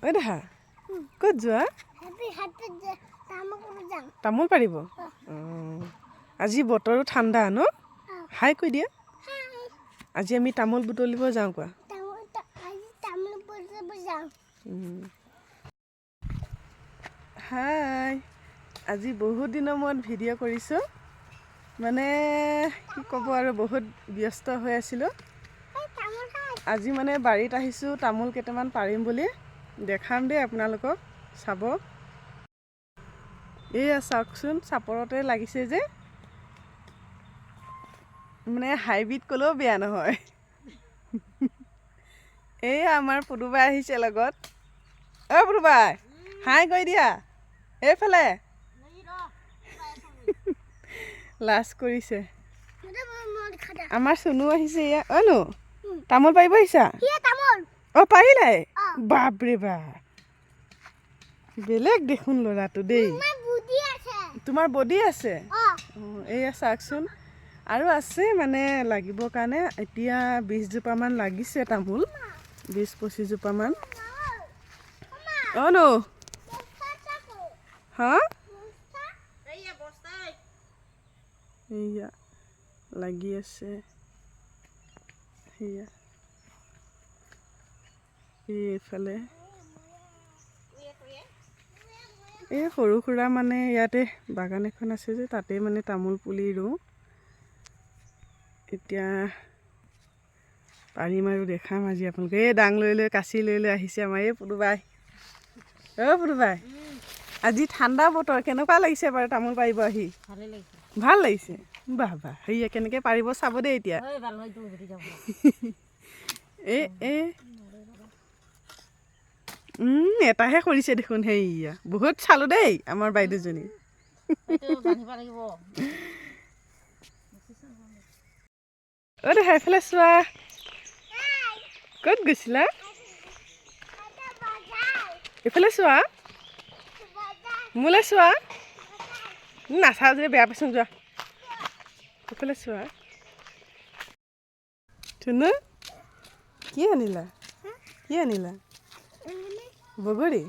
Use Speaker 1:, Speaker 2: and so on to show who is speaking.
Speaker 1: ঐ দেহা ক'ত যোৱা তামোল পাৰিব আজি বতৰো ঠাণ্ডা ন হাই কৈ দিয়া আজি আমি তামোল বুটলিব যাওঁ কোৱা হাই আজি বহুত দিনৰ মূৰত ভিডিঅ' কৰিছোঁ মানে কি ক'ব আৰু বহুত ব্যস্ত হৈ আছিলোঁ আজি মানে বাৰীত আহিছোঁ তামোল কেইটামান পাৰিম বুলি দেখাম দেই আপোনালোকক চাব এয়া চাওকচোন চাপৰতে লাগিছে যে মানে হাইব্ৰিড ক'লেও বেয়া নহয় এয়া আমাৰ পুদুবাই আহিছে লগত পুদুবাই হাই কৈ দিয়া এইফালে লাজ কৰিছে আমাৰ চুনু আহিছে এয়া অনো তামোল পাৰিব আহিছা পাৰিলাই বাপৰে বাপ বেলেগ দেখোন ল'ৰাটো দেই তোমাৰ বডি আছে এয়া চাওকচোন আৰু আছে মানে লাগিবৰ কাৰণে এতিয়া 20 জোপামান লাগিছে তামোল 20-25 জোপামান অনো হা এয়া লাগি আছে সেয়া এইফালে এই সৰু সুৰা মানে ইয়াতে বাগান এখন আছে যে তাতে মানে তামোল পুলি ৰুওঁ এতিয়া পাৰিম আৰু দেখাম আজি আপোনালোকে এই ডাং লৈ লৈ কাঁচি লৈ লৈ আহিছে আমাৰ এই পুদুবাই পুদুবাই আজি ঠাণ্ডা বতৰ কেনেকুৱা লাগিছে বাৰু তামোল পাৰিব আহি ভাল লাগিছে বাহ বাহ সেয়া কেনেকৈ পাৰিব চাব দেই এতিয়া এটাহে কৰিছে দেখোন সেয়া বহুত চালোঁ দেই আমাৰ বাইদেউজনী দেহা এইফালে চোৱা ক'ত গৈছিলা এইফালে চোৱা মোলৈ চোৱা নাচাওঁ যদি বেয়া পাইছোন যোৱা এইফালে চোৱা ধুনু কি আনিলা বগৰী